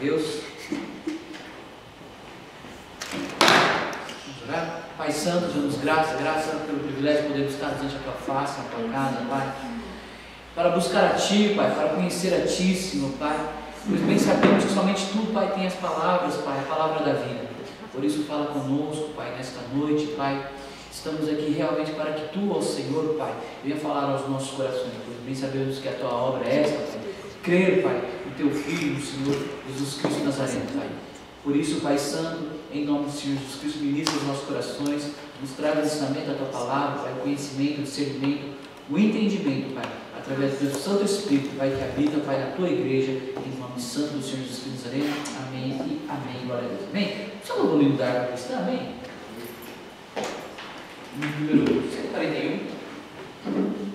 Deus. Vamos orar? Pai Santo, damos graças pelo privilégio de podermos estar diante da Tua face, na Tua casa, Pai, para buscar a Ti, Pai, para conhecer a Ti, Senhor, Pai, pois bem sabemos que somente Tu, Pai, tem as palavras, Pai, a palavra da vida. Por isso fala conosco, Pai, nesta noite, Pai. Estamos aqui realmente para que Tu, ó Senhor, Pai, venha falar aos nossos corações, pois bem sabemos que a Tua obra é esta, Pai. Crer, Pai, no Teu Filho, no Senhor Jesus Cristo Nazareno, Pai. Por isso, Pai Santo, em nome do Senhor Jesus Cristo, ministra os nossos corações, nos traz o ensinamento da Tua palavra, Pai, o conhecimento, o discernimento, o entendimento, Pai, através do Teu Santo Espírito, Pai, que habita, Pai, na Tua igreja, em nome santo do Senhor Jesus Cristo Nazareno. Amém e amém. Glória a Deus. Amém. Só no volume da árvore cristã, amém? Número 141.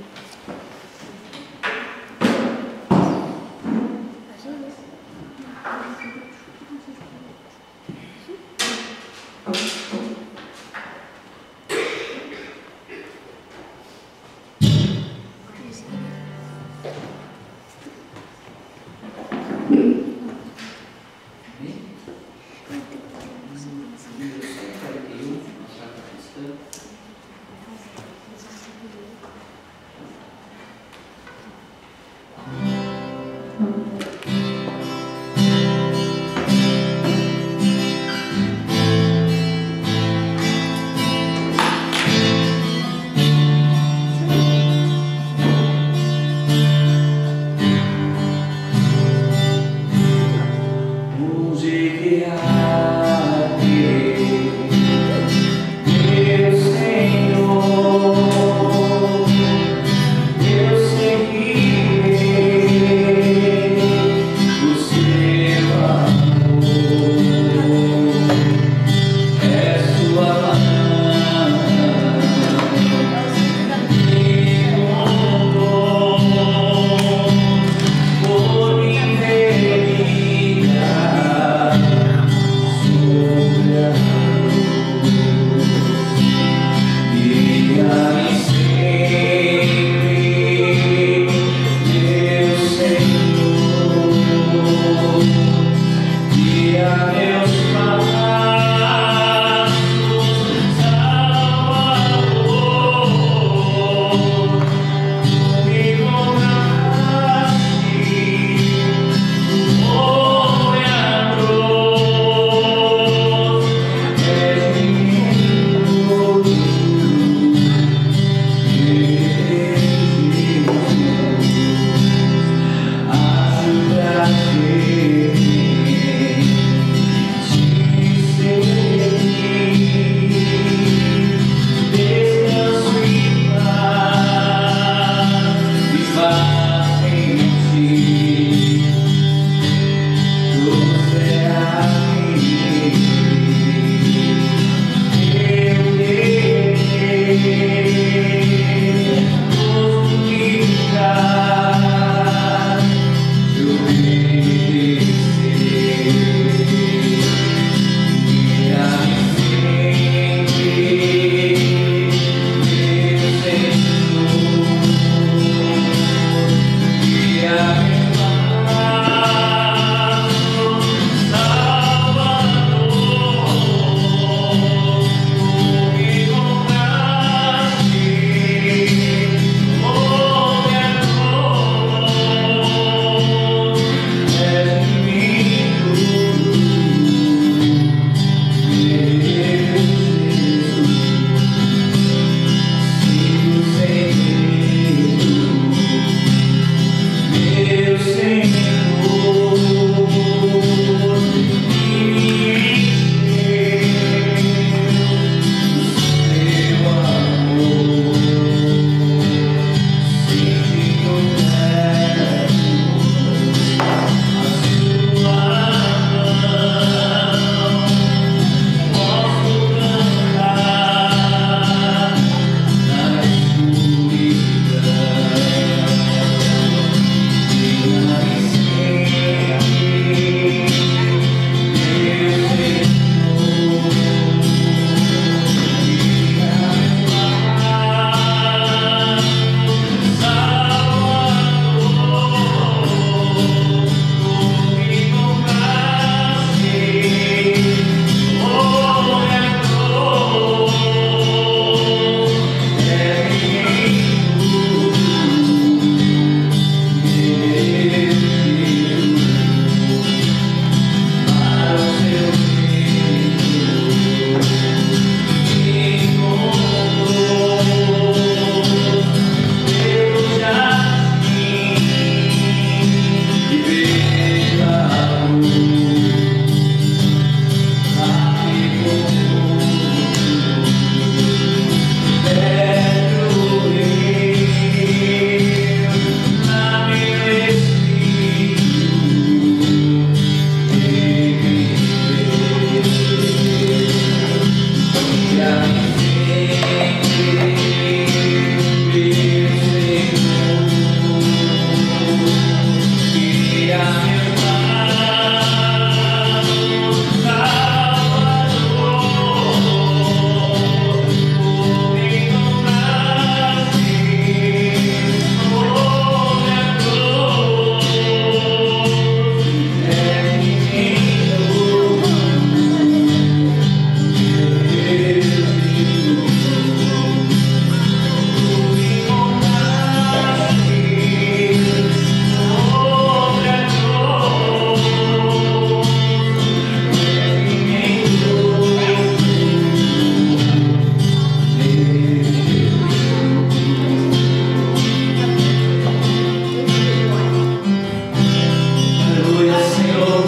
Senhor.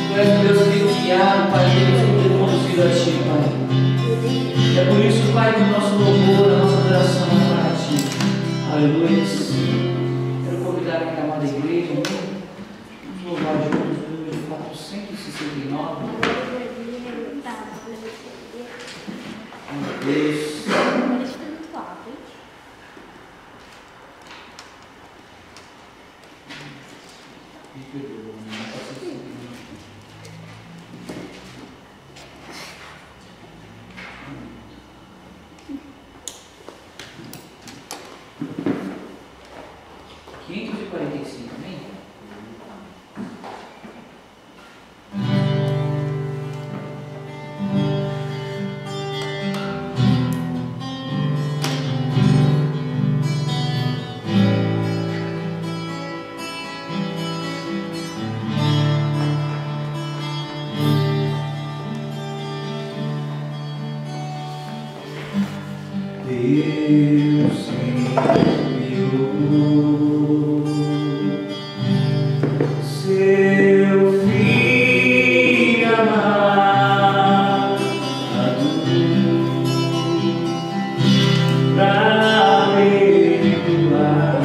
Tu és Deus que tem nos guiado, Pai, Deus que tem conduzido a Ti, Pai. É por isso, Pai, que o nosso louvor, a nossa adoração é para Ti. Aleluia. Quero convidar a minha amada igreja, vamos louvar juntos o número de 469. Meu Deus. Me perdoa, não posso ser. Amém? Deus enviou seu filho amado para perdoar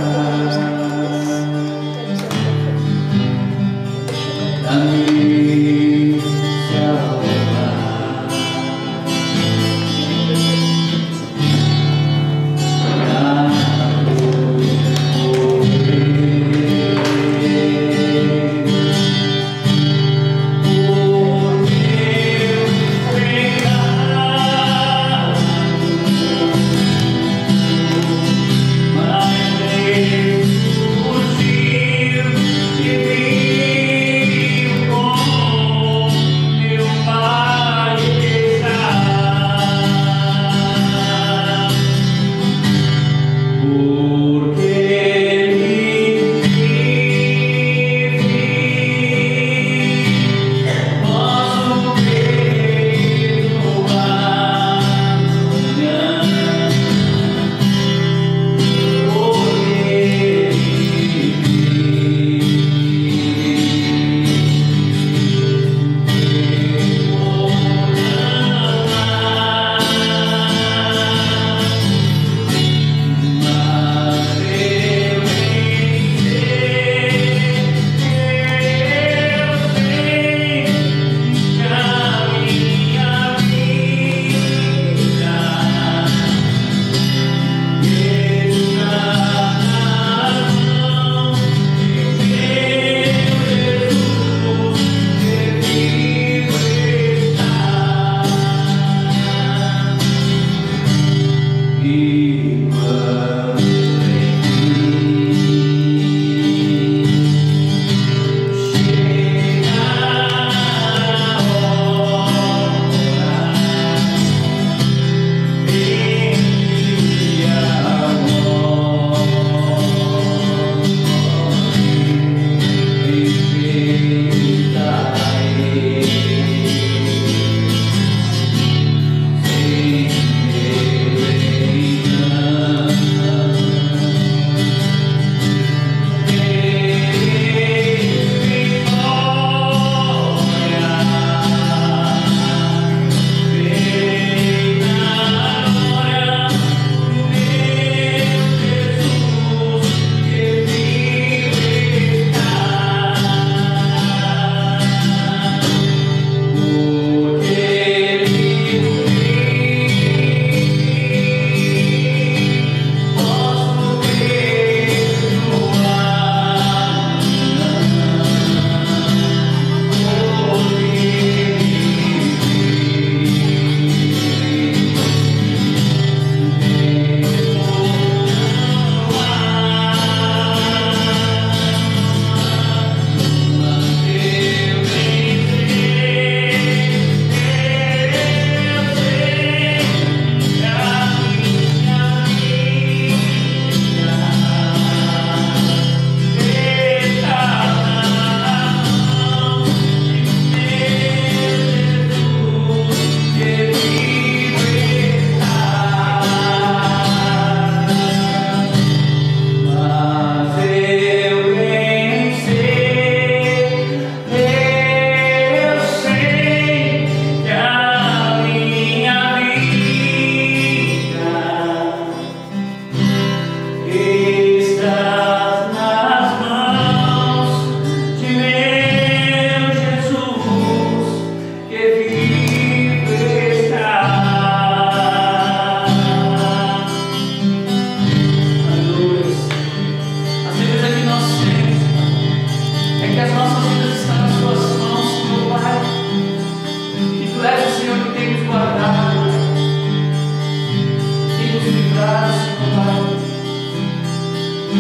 a minha salvar. Oh,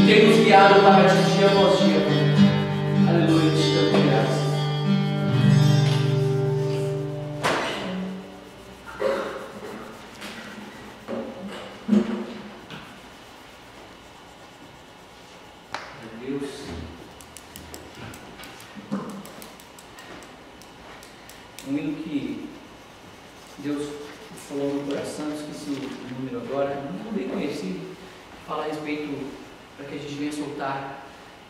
tem nos guiado para atingir a voz dia. Aleluia, te damos graças. Um hino que Deus falou no coração, esqueci o número agora, não bem conhecido, fala a respeito para que a gente venha soltar,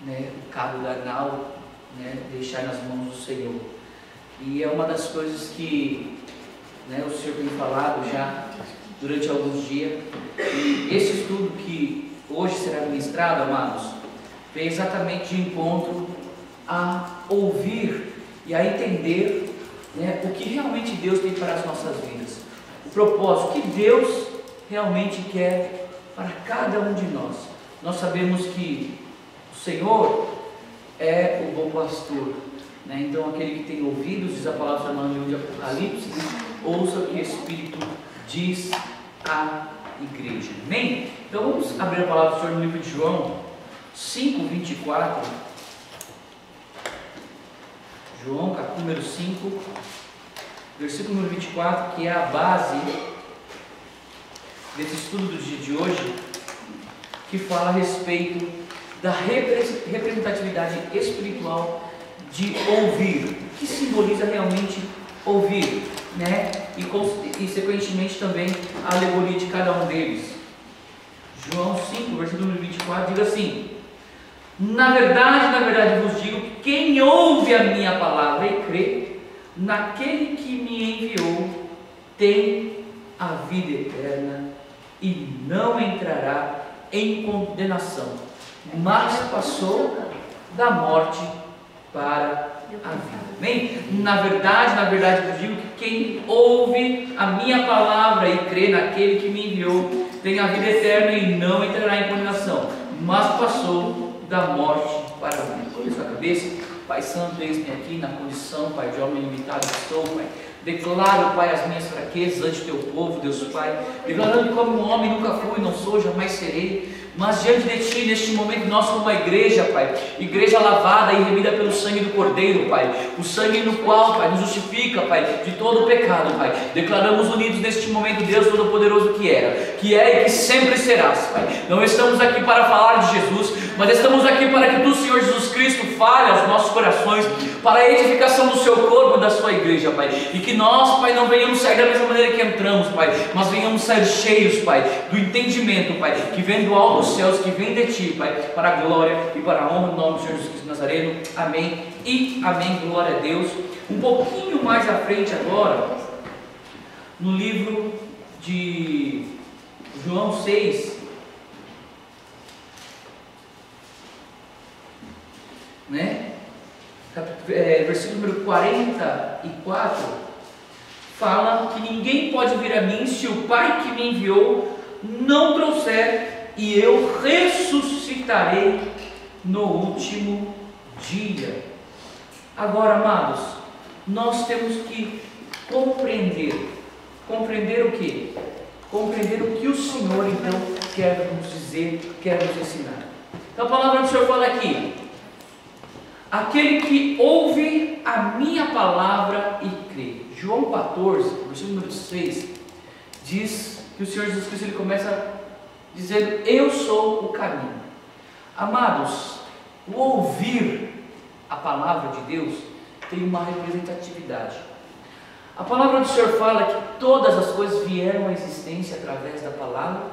né, o cabo da nau, né, deixar nas mãos do Senhor. E é uma das coisas que, né, o Senhor tem falado já durante alguns dias. E esse estudo que hoje será ministrado, amados, vem exatamente de encontro a ouvir e a entender, né, o que realmente Deus tem para as nossas vidas, o propósito que Deus realmente quer para cada um de nós. Nós sabemos que o Senhor é o bom pastor, né? Então aquele que tem ouvidos, diz a palavra no livro de Apocalipse, ouça o que o Espírito diz à igreja. Amém? Então vamos abrir a palavra do Senhor no livro de João 5:24. João, capítulo número 5, versículo número 24, que é a base desse estudo do dia de hoje, que fala a respeito da representatividade espiritual de ouvir, que simboliza realmente ouvir, né? E sequentemente também a alegoria de cada um deles. João 5, versículo número 24, diz assim: na verdade vos digo que quem ouve a minha palavra e crê naquele que me enviou tem a vida eterna e não entrará em condenação, mas passou da morte para a vida. Amém? Na verdade vos digo que quem ouve a minha palavra e crê naquele que me enviou tem a vida eterna e não entrará em condenação, mas passou da morte para a vida. Coloque sua cabeça. Pai Santo, eis-me aqui na condição, Pai, de homem limitado que sou, Pai. Declaro, Pai, as minhas fraquezas ante teu povo, Deus Pai. Declarando que como um homem nunca fui, não sou, jamais serei. Mas diante de Ti, neste momento, nós como uma igreja, Pai, igreja lavada e remida pelo sangue do Cordeiro, Pai, o sangue no qual, Pai, nos justifica, Pai, de todo o pecado, Pai. Declaramos unidos neste momento, Deus Todo-Poderoso que era, que é e que sempre serás, Pai. Não estamos aqui para falar de Jesus, mas estamos aqui para que Tu, Senhor Jesus Cristo, fale aos nossos corações, para a edificação do Seu corpo e da Sua igreja, Pai. E que nós, Pai, não venhamos sair da mesma maneira que entramos, Pai, mas venhamos sair cheios, Pai, do entendimento, Pai, que vem do alto dos céus, que vem de Ti, Pai, para a glória e para a honra do nome do Senhor Jesus Cristo Nazareno. Amém e amém. Glória a Deus. Um pouquinho mais à frente agora, no livro de João 6, né? Versículo número 44, fala que ninguém pode vir a mim se o Pai que me enviou não trouxer, e eu ressuscitarei no último dia. Agora, amados, nós temos que compreender o que? Compreender o que o Senhor então quer nos dizer, quer nos ensinar. Então a palavra do Senhor fala aqui: aquele que ouve a minha palavra e crê. João 14, versículo número 6, diz que o Senhor Jesus Cristo ele começa dizendo: eu sou o caminho. Amados, o ouvir a palavra de Deus tem uma representatividade. A palavra do Senhor fala que todas as coisas vieram à existência através da palavra,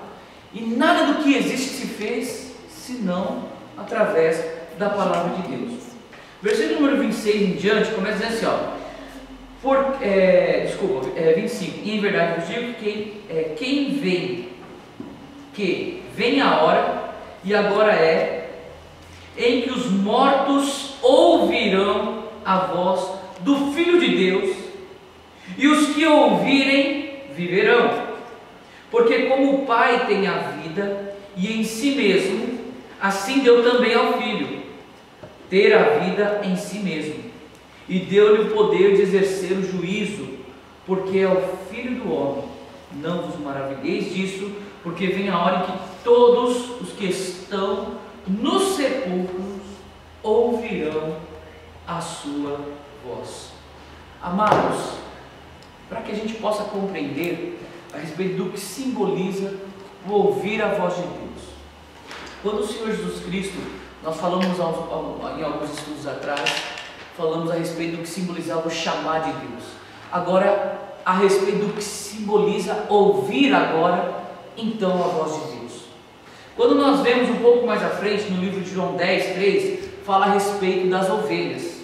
e nada do que existe se fez senão através da palavra de Deus. Versículo número 26 em diante começa dizendo assim, ó: 25, e em verdade vos digo que vem a hora, e agora é, em que os mortos ouvirão a voz do Filho de Deus, e os que ouvirem viverão. Porque como o Pai tem a vida e em si mesmo, assim deu também ao Filho ter a vida em si mesmo, e deu-lhe o poder de exercer o juízo, porque é o Filho do homem. Não vos maravilheis disso, porque vem a hora em que todos os que estão nos sepulcros ouvirão a sua voz. Amados, para que a gente possa compreender a respeito do que simboliza o ouvir a voz de Deus. Quando o Senhor Jesus Cristo, nós falamos em alguns estudos atrás, falamos a respeito do que simbolizava o chamar de Deus. Agora, a respeito do que simboliza ouvir agora, então, a voz de Deus. Quando nós vemos um pouco mais à frente, no livro de João 10, 3, fala a respeito das ovelhas,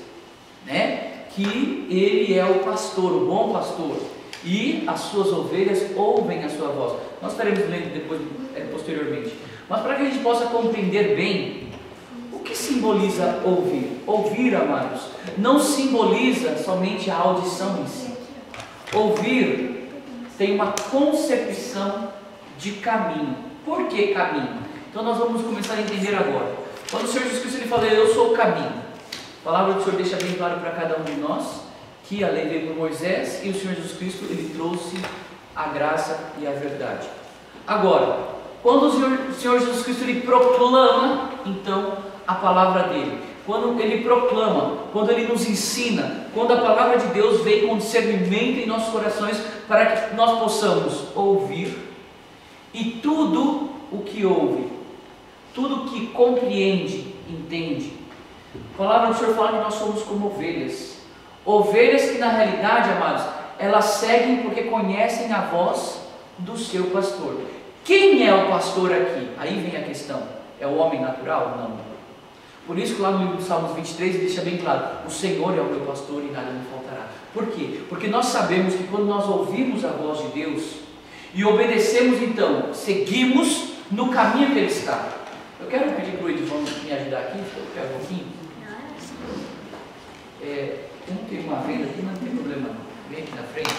né? Que ele é o pastor, o bom pastor, e as suas ovelhas ouvem a sua voz. Nós estaremos lendo depois, posteriormente. Mas para que a gente possa compreender bem, o que simboliza ouvir? Ouvir, amados, não simboliza somente a audição em si. Ouvir tem uma concepção de caminho. Por que caminho? Então nós vamos começar a entender agora. Quando o Senhor Jesus Cristo ele fala, eu sou o caminho, a palavra do Senhor deixa bem claro para cada um de nós que a lei veio por Moisés e o Senhor Jesus Cristo ele trouxe a graça e a verdade. Agora, quando o Senhor Jesus Cristo ele proclama então a palavra dele, quando ele proclama, quando ele nos ensina, quando a palavra de Deus vem com discernimento em nossos corações para que nós possamos ouvir, e tudo o que ouve, tudo que compreende, entende. A palavra do Senhor fala que nós somos como ovelhas. Ovelhas que na realidade, amados, elas seguem porque conhecem a voz do seu pastor. Quem é o pastor aqui? Aí vem a questão. É o homem natural? Não. Por isso que lá no livro de Salmos 23 ele deixa bem claro, o Senhor é o meu pastor e nada me faltará. Por quê? Porque nós sabemos que quando nós ouvimos a voz de Deus e obedecemos, então, seguimos no caminho que Ele está. Eu quero pedir para o Edivão me ajudar aqui, eu um pouquinho. Eu não tenho uma venda aqui, mas não tem problema não. Vem aqui na frente.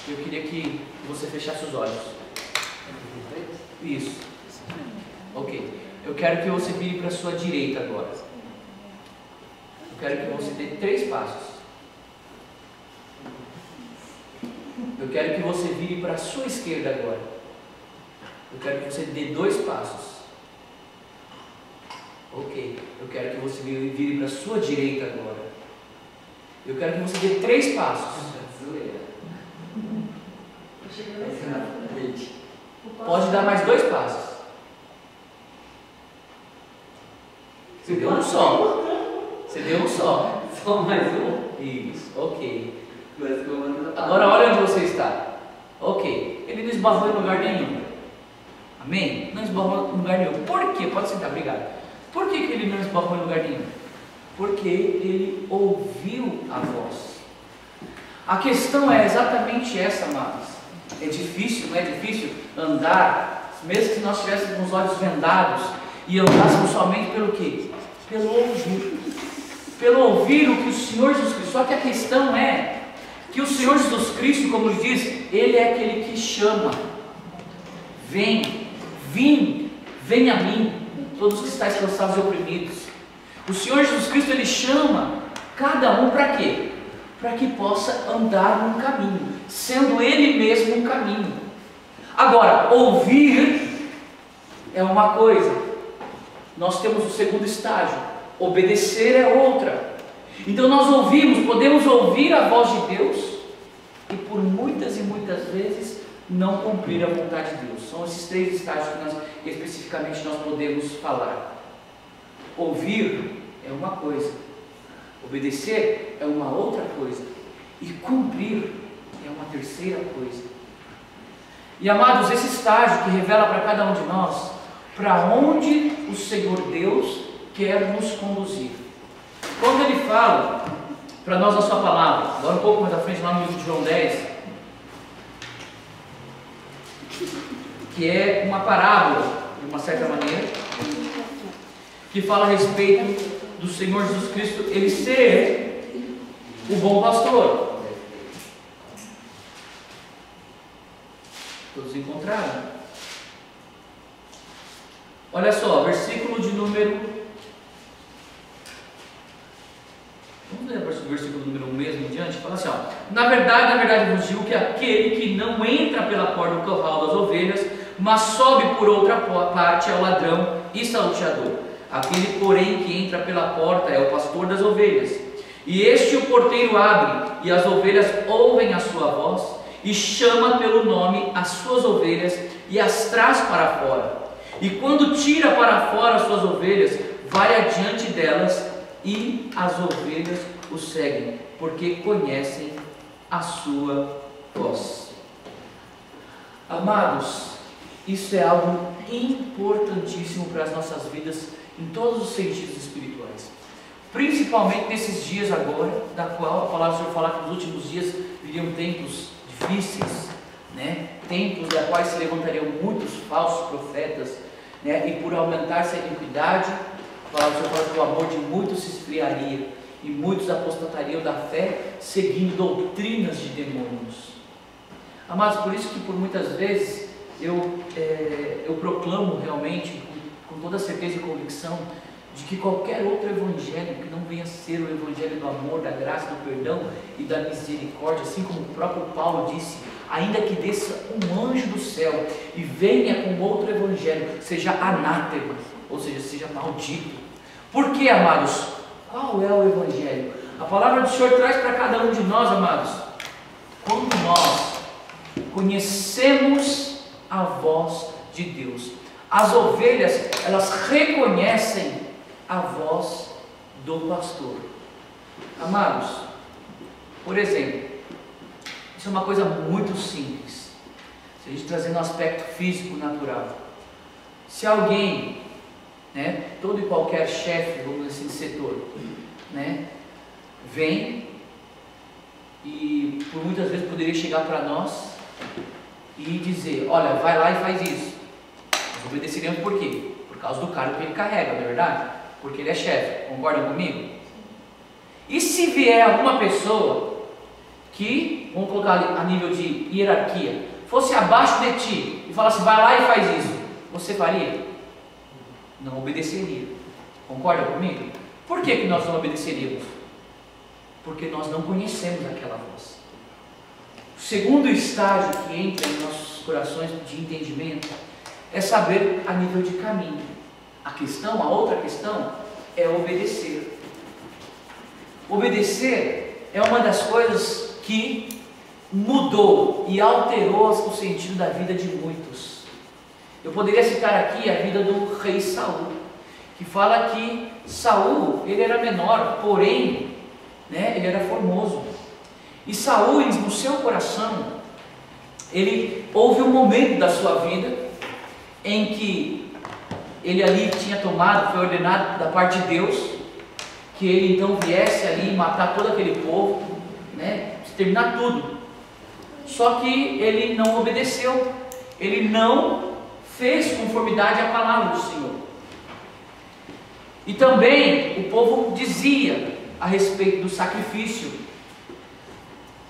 Eu queria que você fechasse os olhos. Isso. Ok. Eu quero que você vire para a sua direita agora. Eu quero que você dê 3 passos. Eu quero que você vire para a sua esquerda agora. Eu quero que você dê 2 passos. Ok. Eu quero que você vire para a sua direita agora. Eu quero que você dê 3 passos. Pode dar mais 2 passos. Você deu um só. Você deu um só. Só mais um? Isso, ok. Agora olha onde você está. Ok. Ele não esbarrou em lugar nenhum. Amém? Não esbarrou em lugar nenhum. Por quê? Pode sentar, obrigado. Por que ele não esbarrou em lugar nenhum? Porque ele ouviu a voz. A questão é exatamente essa, amados. É difícil, não é difícil andar, mesmo que nós estivéssemos com os olhos vendados e andássemos somente pelo quê? Pelo ouvir. Pelo ouvir o que o Senhor Jesus Cristo. Só que a questão é que o Senhor Jesus Cristo, como ele diz, Ele é aquele que chama. Vem, vem a mim, todos que estáis cansados e oprimidos. O Senhor Jesus Cristo, Ele chama cada um para quê? Para que possa andar num caminho, sendo Ele mesmo um caminho. Agora, ouvir é uma coisa, nós temos o segundo estágio, obedecer é outra. Então nós ouvimos, podemos ouvir a voz de Deus e por muitas e muitas vezes não cumprir a vontade de Deus. São esses 3 estágios que especificamente nós podemos falar. Ouvir é uma coisa, obedecer é uma outra coisa, e cumprir é uma terceira coisa. E amados, esse estágio que revela para cada um de nós para onde o Senhor Deus quer nos conduzir. Quando Ele fala para nós a sua palavra, agora um pouco mais à frente, lá no livro de João 10, que é uma parábola, de uma certa maneira, que fala a respeito do Senhor Jesus Cristo, Ele ser o bom pastor. Todos encontraram? Olha só, versículo de número... Vamos ler o versículo número 1 mesmo em diante? Fala assim, ó. Na verdade vos digo que aquele que não entra pela porta do curral das ovelhas, mas sobe por outra parte é o ladrão e salteador. Aquele, porém, que entra pela porta é o pastor das ovelhas. E este o porteiro abre, e as ovelhas ouvem a sua voz, e chama pelo nome as suas ovelhas, e as traz para fora. E quando tira para fora as suas ovelhas, vai adiante delas, e as ovelhas o seguem, porque conhecem a sua voz. Amados, isso é algo importantíssimo para as nossas vidas, em todos os sentidos espirituais. Principalmente nesses dias agora, da qual a palavra do Senhor fala que nos últimos dias viriam tempos difíceis, né? Tempos da quais se levantariam muitos falsos profetas, né? E por aumentar-se a iniquidade, a palavra do Senhor fala que o amor de muitos se esfriaria, e muitos apostatariam da fé, seguindo doutrinas de demônios. Amados, por isso que por muitas vezes eu proclamo realmente, com toda certeza e convicção, de que qualquer outro evangelho que não venha ser o evangelho do amor, da graça, do perdão e da misericórdia, assim como o próprio Paulo disse, ainda que desça um anjo do céu e venha com outro evangelho, seja anátema, ou seja, seja maldito. Por quê, amados? Qual é o evangelho? A palavra do Senhor traz para cada um de nós, amados, quando nós conhecemos a voz de Deus. As ovelhas, elas reconhecem a voz do pastor. Amados, por exemplo, isso é uma coisa muito simples. Se a gente trazer no aspecto físico natural, se alguém, né, todo e qualquer chefe, vamos dizer assim, de setor, né, vem e por muitas vezes poderia chegar para nós e dizer, olha, vai lá e faz isso. Nós obedeceríamos por quê? Por causa do cargo que ele carrega, não é verdade? Porque ele é chefe, concordam comigo? E se vier alguma pessoa que, vamos colocar ali a nível de hierarquia, fosse abaixo de ti e falasse, vai lá e faz isso, você faria? Não obedeceria. Concorda comigo? Por que nós não obedeceríamos? Porque nós não conhecemos aquela voz. O segundo estágio que entra em nossos corações de entendimento é saber a nível de caminho. A outra questão é obedecer. Obedecer é uma das coisas que mudou e alterou o sentido da vida de muitos. Eu poderia citar aqui a vida do rei Saul, que fala que Saul, ele era menor, porém, né, ele era formoso. E Saul, no seu coração, houve um momento da sua vida em que ele ali tinha tomado, foi ordenado da parte de Deus, que ele então viesse ali e matar todo aquele povo, né, exterminar tudo. Só que ele não obedeceu, ele não fez conformidade à palavra do Senhor. E também o povo dizia a respeito do sacrifício,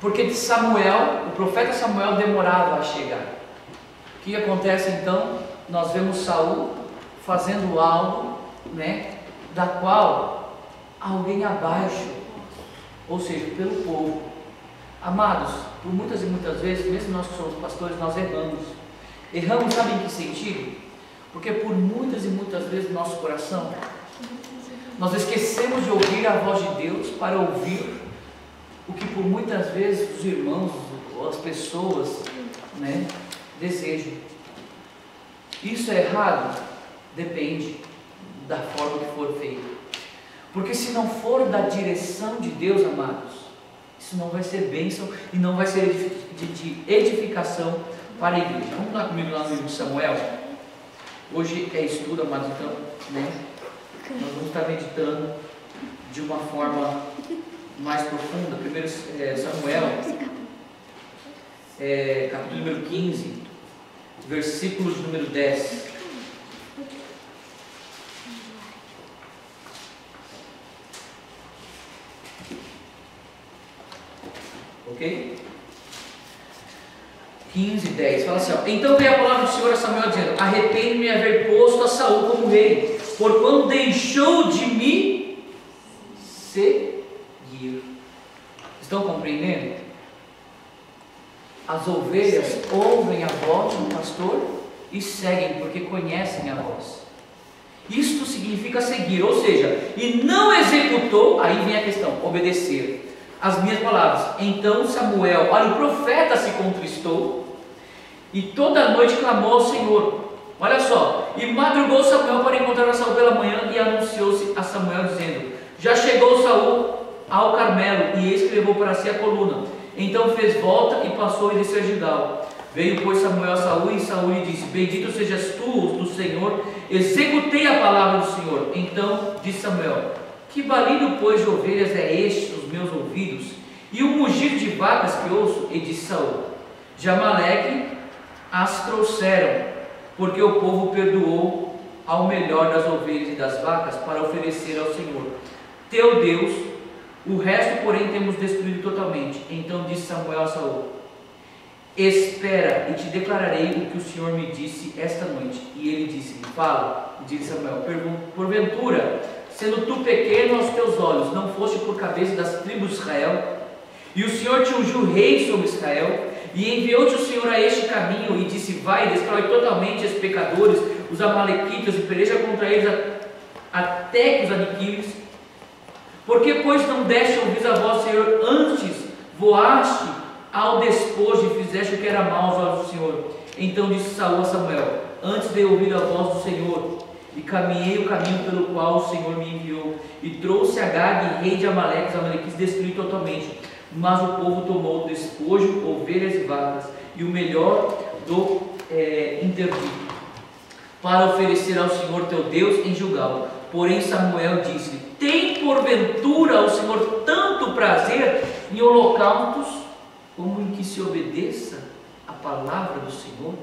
porque de Samuel, o profeta Samuel demorava a chegar. O que acontece então? Nós vemos Saul fazendo algo, né, da qual alguém abaixo, ou seja, pelo povo. Amados, por muitas e muitas vezes, mesmo nós que somos pastores, nós erramos. Erramos, sabe em que sentido? Porque por muitas e muitas vezes no nosso coração, nós esquecemos de ouvir a voz de Deus para ouvir o que por muitas vezes os irmãos ou as pessoas, né, desejam. Isso é errado? Depende da forma que for feito. Porque se não for da direção de Deus, amados, isso não vai ser bênção e não vai ser de edificação para a igreja. Vamos lá comigo lá no livro de Samuel. Hoje é estudo, amados, então, né, nós vamos estar meditando de uma forma mais profunda. Primeiro Samuel, capítulo número 15, versículo de número 10. Ok? 15, 10. Fala assim, ó. Então veio a palavra do Senhor a Samuel dizendo, arrependo-me de haver posto a Saul como rei, porquanto deixou de me seguir. Estão compreendendo? As ovelhas ouvem a voz do pastor e seguem, porque conhecem a voz. Isto significa seguir, ou seja, e não executou, aí vem a questão, obedecer as minhas palavras. Então Samuel, olha, o profeta se contristou e toda noite clamou ao Senhor. Olha só, e madrugou Samuel para encontrar a Saul pela manhã e anunciou-se a Samuel dizendo: já chegou Saul ao Carmelo, e eis que levou para si a coluna. Então fez volta e passou e desceu a Gilgal. Veio, pois, Samuel a Saul, e Saul lhe disse: bendito sejas tu do Senhor, executei a palavra do Senhor. Então disse Samuel: que balido, pois, de ovelhas é este nos meus ouvidos, e o mugido de vacas que ouço? E disse Saul: de Amaleque as trouxeram, porque o povo perdoou ao melhor das ovelhas e das vacas para oferecer ao Senhor teu Deus. O resto, porém, temos destruído totalmente. Então disse Samuel a Saul: espera, e te declararei o que o Senhor me disse esta noite. E ele disse-lhe: fala. E disse Samuel: porventura, sendo tu pequeno aos teus olhos, não foste por cabeça das tribos de Israel? E o Senhor te ungiu rei sobre Israel, e enviou-te o Senhor a este caminho, e disse: vai, destrói totalmente os pecadores, os amalequitas, e peleja contra eles até que os aniquiles. Porque, pois, não deste ouvir a voz do Senhor, antes voaste ao despojo e fizeste o que era mal aos olhos do Senhor? Então disse Saul a Samuel: antes de ouvir a voz do Senhor, e caminhei o caminho pelo qual o Senhor me enviou, e trouxe Agag, rei de Amaleque, os amalequitas, destruí totalmente. Mas o povo tomou o despojo, ovelhas e vacas, e o melhor do interdito, para oferecer ao Senhor teu Deus em Gilgal. Porém Samuel disse: tem porventura o Senhor tanto prazer em holocaustos, como em que se obedeça a palavra do Senhor?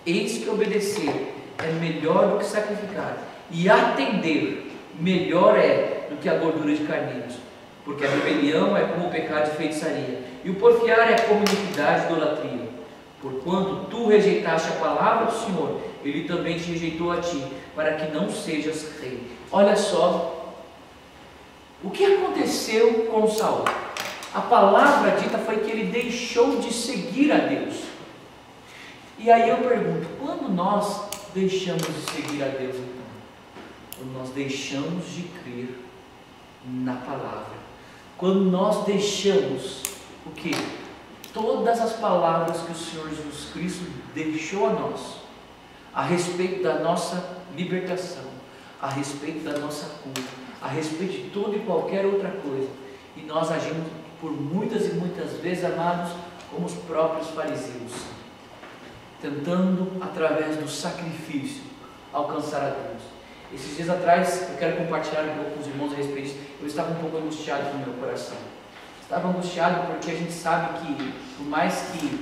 Eis que obedecer é melhor do que sacrificar, e atender melhor é do que a gordura de carneiros. Porque a rebelião é como o pecado de feitiçaria, e o porfiar é como iniquidade de idolatria. Porquanto tu rejeitaste a palavra do Senhor, Ele também te rejeitou a ti, para que não sejas rei. Olha só, o que aconteceu com Saul? A palavra dita foi que ele deixou de seguir a Deus. E aí eu pergunto, quando nós deixamos de seguir a Deus então? Quando nós deixamos de crer na palavra. Quando nós deixamos o que? Todas as palavras que o Senhor Jesus Cristo deixou a nós, a respeito da nossa libertação, a respeito da nossa cura, a respeito de toda e qualquer outra coisa, e nós agimos por muitas e muitas vezes, amados, como os próprios fariseus, tentando através do sacrifício alcançar a Deus. Esses dias atrás, eu quero compartilhar um pouco com os irmãos a respeito disso. Eu estava um pouco angustiado no meu coração. Estava angustiado porque a gente sabe que, por mais que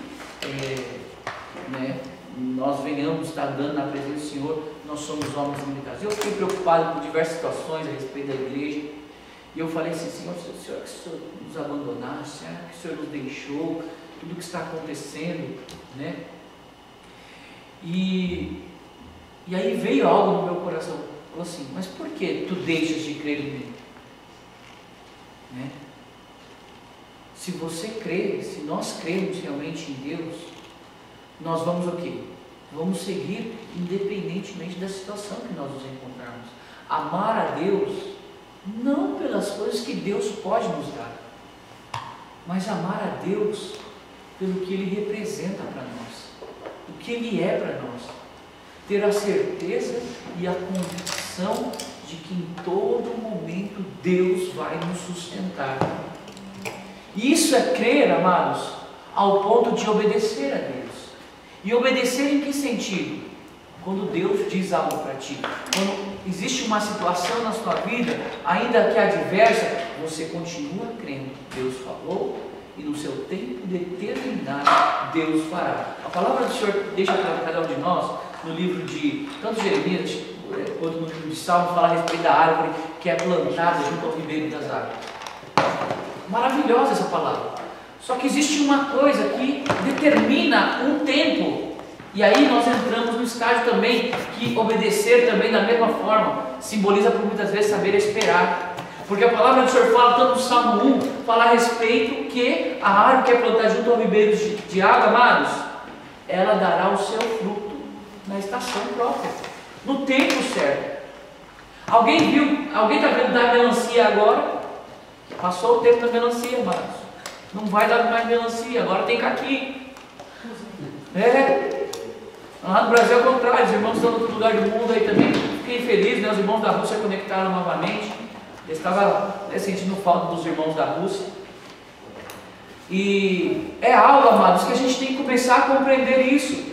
nós venhamos estar andando na presença do Senhor, nós somos homens limitados. Eu fiquei preocupado com diversas situações a respeito da igreja. E eu falei assim: Senhor, será que o Senhor nos abandonasse? Será que o Senhor nos deixou? Tudo o que está acontecendo, né? E aí veio algo no meu coração. Falou assim: mas por que tu deixas de crer em mim? Né? Se você crê, se nós cremos realmente em Deus, nós vamos o quê? Vamos seguir independentemente da situação que nós nos encontrarmos. Amar a Deus, não pelas coisas que Deus pode nos dar, mas amar a Deus pelo que Ele representa para nós, o que Ele é para nós. Ter a certeza e a convicção de que em todo momento Deus vai nos sustentar. Isso é crer, amados, ao ponto de obedecer a Deus. E obedecer em que sentido? Quando Deus diz algo para ti, quando existe uma situação na sua vida, ainda que adversa, você continua crendo. Deus falou e no seu tempo determinado Deus fará. A palavra do Senhor deixa para cada um de nós, no livro de tanto Jeremias quanto no livro de Salmos, fala a respeito da árvore que é plantada junto ao ribeiro das águas. Maravilhosa essa palavra. Só que existe uma coisa que determina um tempo, e aí nós entramos no estágio também que obedecer também da mesma forma simboliza por muitas vezes saber esperar. Porque a palavra do Senhor fala, tanto no Salmo 1, fala a respeito que a árvore que é plantada junto ao ribeiro de água, amados, ela dará o seu fruto na estação própria, no tempo certo. Alguém está vendo dar melancia agora? Passou o tempo da melancia, amados. Não vai dar mais melancia, agora tem caqui. Lá no Brasil é o contrário, os irmãos estão em outro lugar do mundo aí também. Fiquei feliz, né? Os irmãos da Rússia conectaram novamente. Eu estava sentindo falta dos irmãos da Rússia. E é algo, amados, que a gente tem que começar a compreender isso.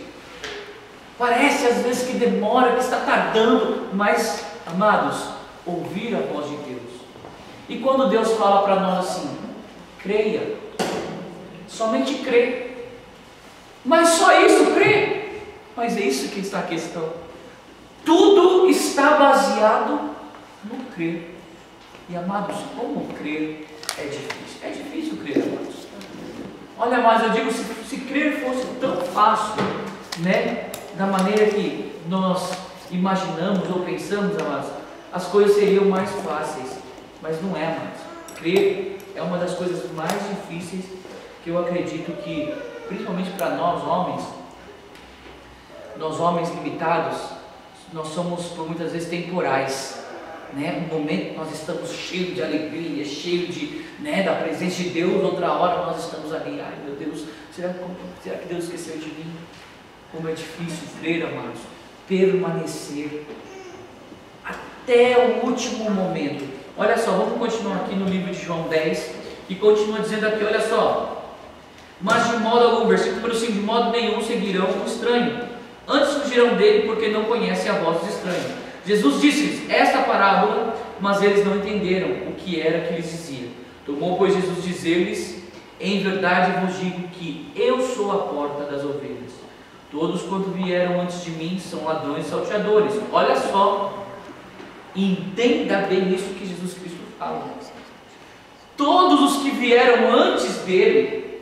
Parece às vezes que demora, que está tardando, mas, amados, ouvir a voz de Deus. E quando Deus fala para nós assim, creia, somente crê. Mas só isso, crê. Mas é isso que está a questão. Tudo está baseado no crer. E, amados, como crer é difícil. É difícil crer, amados. Olha, mas eu digo, se crer fosse tão fácil, né, da maneira que nós imaginamos ou pensamos, amados, as coisas seriam mais fáceis. Mas não é, amados. Crer é uma das coisas mais difíceis que eu acredito que, principalmente para nós homens limitados, nós somos por muitas vezes temporais, né? Um momento nós estamos cheios de alegria, cheios de, né, da presença de Deus, outra hora nós estamos ali, ai meu Deus, será que Deus esqueceu de mim? Como é difícil crer, amados, permanecer até o último momento. Olha só, vamos continuar aqui no livro de João 10, que continua dizendo aqui, olha só, mas de modo algum, versículo número 5, de modo nenhum seguirão o estranho, antes fugirão dele porque não conhecem a voz dos estranhos. Jesus disse-lhes esta parábola, mas eles não entenderam o que era que lhes dizia. Tomou, pois, Jesus dizer-lhes, em verdade vos digo que eu sou a porta das ovelhas. Todos quanto vieram antes de mim são ladrões e salteadores. Olha só, entenda bem isso que Jesus Cristo fala. Todos os que vieram antes dele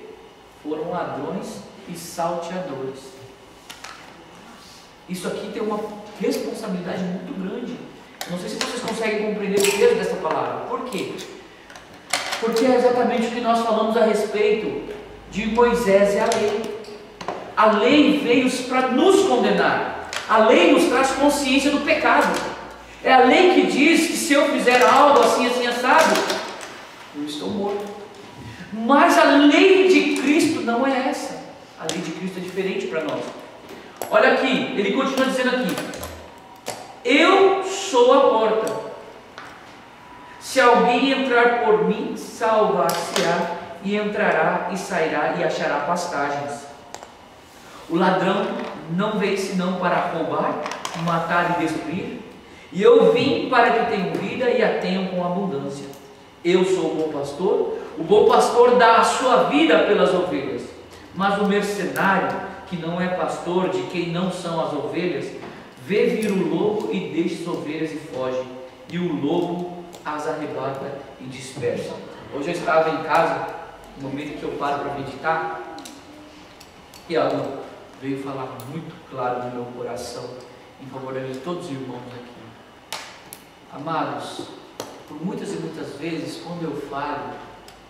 foram ladrões e salteadores. Isso aqui tem uma responsabilidade muito grande. Não sei se vocês conseguem compreender o peso dessa palavra. Por quê? Porque é exatamente o que nós falamos a respeito de Moisés e a lei. A lei veio para nos condenar. A lei nos traz consciência do pecado. É a lei que diz que se eu fizer algo assim, assim, assado, eu estou morto. Mas a lei de Cristo não é essa. A lei de Cristo é diferente para nós. Olha aqui, ele continua dizendo aqui, eu sou a porta, se alguém entrar por mim, salvar-se-á, e entrará e sairá e achará pastagens. O ladrão não veio senão para roubar, matar e destruir, e eu vim para que tenham vida e a tenham com abundância. Eu sou o bom pastor dá a sua vida pelas ovelhas, mas o mercenário, que não é pastor, de quem não são as ovelhas, vê vir o lobo e deixa as ovelhas e foge, e o lobo as arrebata e dispersa. Hoje eu estava em casa, no momento que eu paro para meditar, e algo veio falar muito claro no meu coração, em favor de todos os irmãos aqui. Amados, por muitas e muitas vezes, quando eu falho,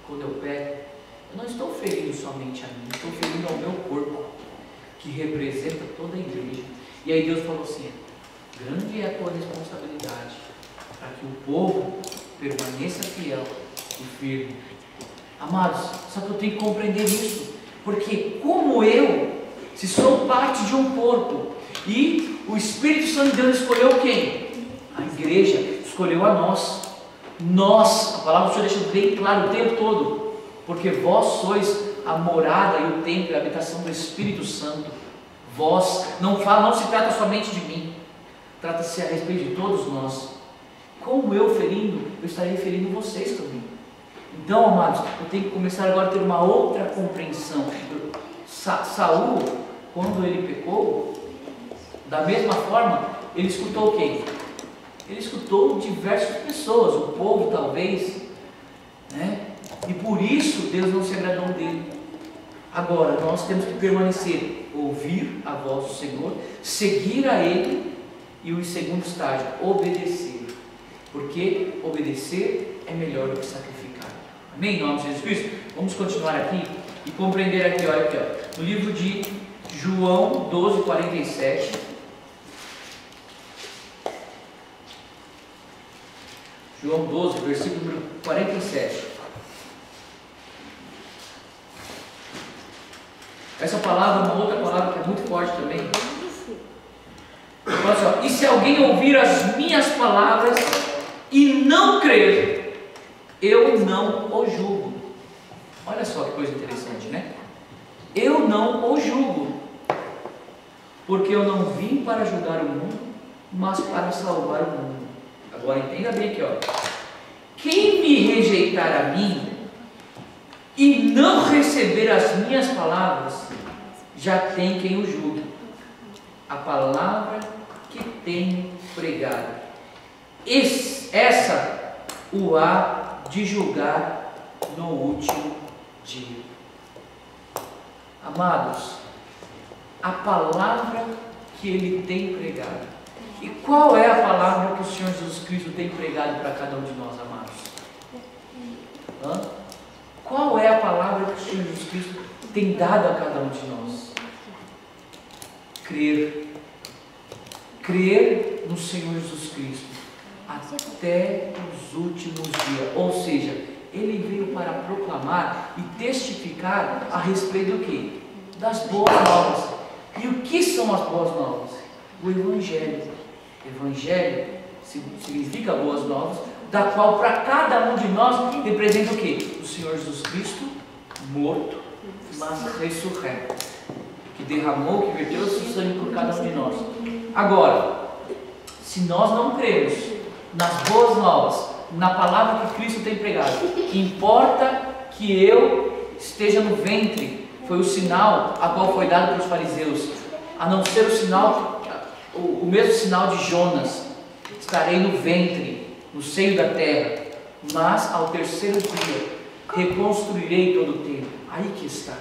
quando eu peco, eu não estou ferindo somente a mim, estou ferindo ao meu corpo, que representa toda a igreja. E aí Deus falou assim, grande é a tua responsabilidade, para que o povo permaneça fiel e firme. Amados, só que eu tenho que compreender isso, porque como eu, se sou parte de um corpo, e o Espírito Santo de Deus escolheu quem? A igreja, escolheu a nós. Nós, a palavra do Senhor deixa bem claro o tempo todo, porque vós sois a morada e o templo e a habitação do Espírito Santo. Vós, não se trata somente de mim, trata-se a respeito de todos nós. Como eu ferindo, eu estarei ferindo vocês também. Então, amados, eu tenho que começar agora a ter uma outra compreensão. Saul, quando ele pecou, da mesma forma, ele escutou quem? Ele escutou diversas pessoas, o povo talvez, né? E por isso Deus não se agradou dele. Agora, nós temos que permanecer, ouvir a voz do Senhor, seguir a Ele, e o segundo estágio, obedecer. Porque obedecer é melhor do que sacrificar. Amém? Em nome de Jesus Cristo? Vamos continuar aqui e compreender aqui, olha aqui, ó, no livro de João 12:47, João 12, versículo número 47. Essa palavra é uma outra palavra que é muito forte também. Olha só, e se alguém ouvir as minhas palavras e não crer, eu não o julgo. Olha só que coisa interessante, né? Eu não o julgo, porque eu não vim para julgar o mundo, mas para salvar o mundo. Agora entenda bem aqui, ó. Quem me rejeitar a mim e não receber as minhas palavras, já tem quem o julgue. A palavra que tenho pregado, essa o há de julgar no último dia. Amados, a palavra que ele tem pregado. E qual é a palavra que o Senhor Jesus Cristo tem pregado para cada um de nós, amados? Qual é a palavra que o Senhor Jesus Cristo tem dado a cada um de nós? Crer. Crer no Senhor Jesus Cristo até os últimos dias. Ou seja, ele veio para proclamar e testificar a respeito do quê? Das boas novas. E o que são as boas novas? O Evangelho. Evangelho significa boas novas, da qual para cada um de nós representa o quê? O Senhor Jesus Cristo morto, mas ressurreto, que derramou, que verteu o seu sangue por cada um de nós. Agora, se nós não cremos nas boas novas, na palavra que Cristo tem pregado, importa que eu esteja no ventre. Foi o sinal a qual foi dado para os fariseus, a não ser o sinal, o mesmo sinal de Jonas: estarei no ventre, no seio da terra, mas ao terceiro dia reconstruirei todo o templo. Aí que está.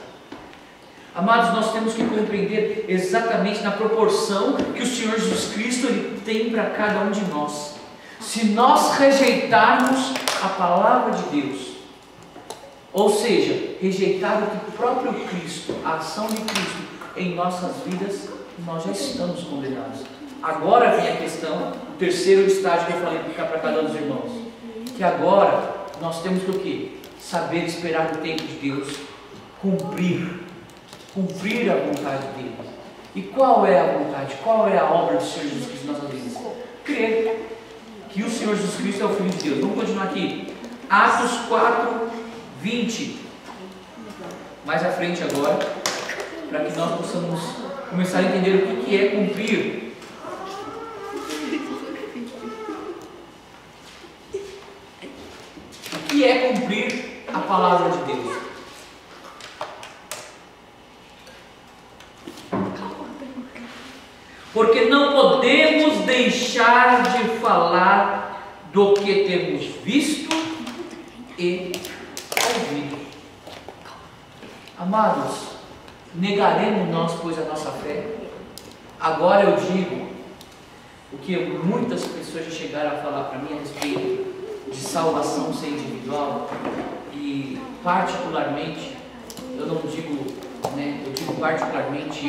Amados, nós temos que compreender exatamente na proporção que o Senhor Jesus Cristo ele tem para cada um de nós. Se nós rejeitarmos a palavra de Deus, ou seja, rejeitar o que o próprio Cristo, a ação de Cristo em nossas vidas, nós já estamos condenados. Agora vem a questão, o terceiro estágio que eu falei para cada um dos irmãos, que agora nós temos que o quê? Saber esperar o tempo de Deus, cumprir a vontade dele. E qual é a vontade? Qual é a obra do Senhor Jesus Cristo em nossas vidas? Crer que o Senhor Jesus Cristo é o Filho de Deus. Vamos continuar aqui. Atos 4, 20. Mais à frente agora, para que nós possamos começar a entender o que é cumprir. O que é cumprir a palavra de Deus? Porque não podemos deixar de falar do que temos visto e ouvido. Amados, negaremos nós, pois, a nossa fé? Agora eu digo o que muitas pessoas já chegaram a falar para mim a respeito de salvação ser individual, e particularmente, eu não digo, né, eu digo particularmente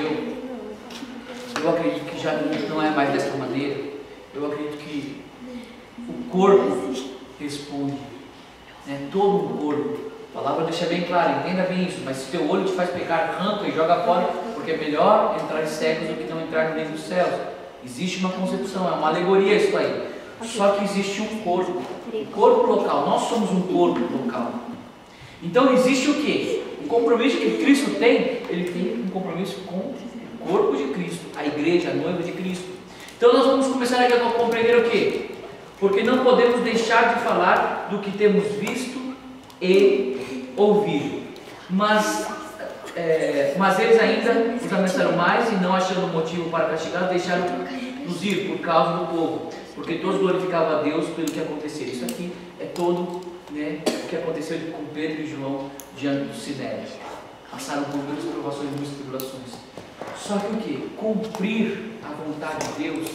eu acredito que já não é mais dessa maneira. Eu acredito que o corpo responde, né? Todo o corpo. A palavra deixa bem claro, entenda bem isso. Mas se teu olho te faz pecar, arranca e joga fora, porque é melhor entrar cegos do que não entrar no reino dos céus. Existe uma concepção, é uma alegoria isso aí. Só que existe um corpo local. Nós somos um corpo local. Então existe o quê? O compromisso que Cristo tem, ele tem um compromisso com o corpo de Cristo, a igreja, a noiva de Cristo. Então nós vamos começar aqui a compreender o quê? Porque não podemos deixar de falar do que temos visto e ouvido. Mas eles ainda nos ameaçaram mais, e não achando motivo para castigar, deixaram-nos ir por causa do povo, porque todos glorificavam a Deus pelo que aconteceu. Isso aqui é todo, né, o que aconteceu com Pedro e João diante do Sinédrio. Passaram por muitas provações, muitas tribulações. Só que o que? Cumprir a vontade de Deus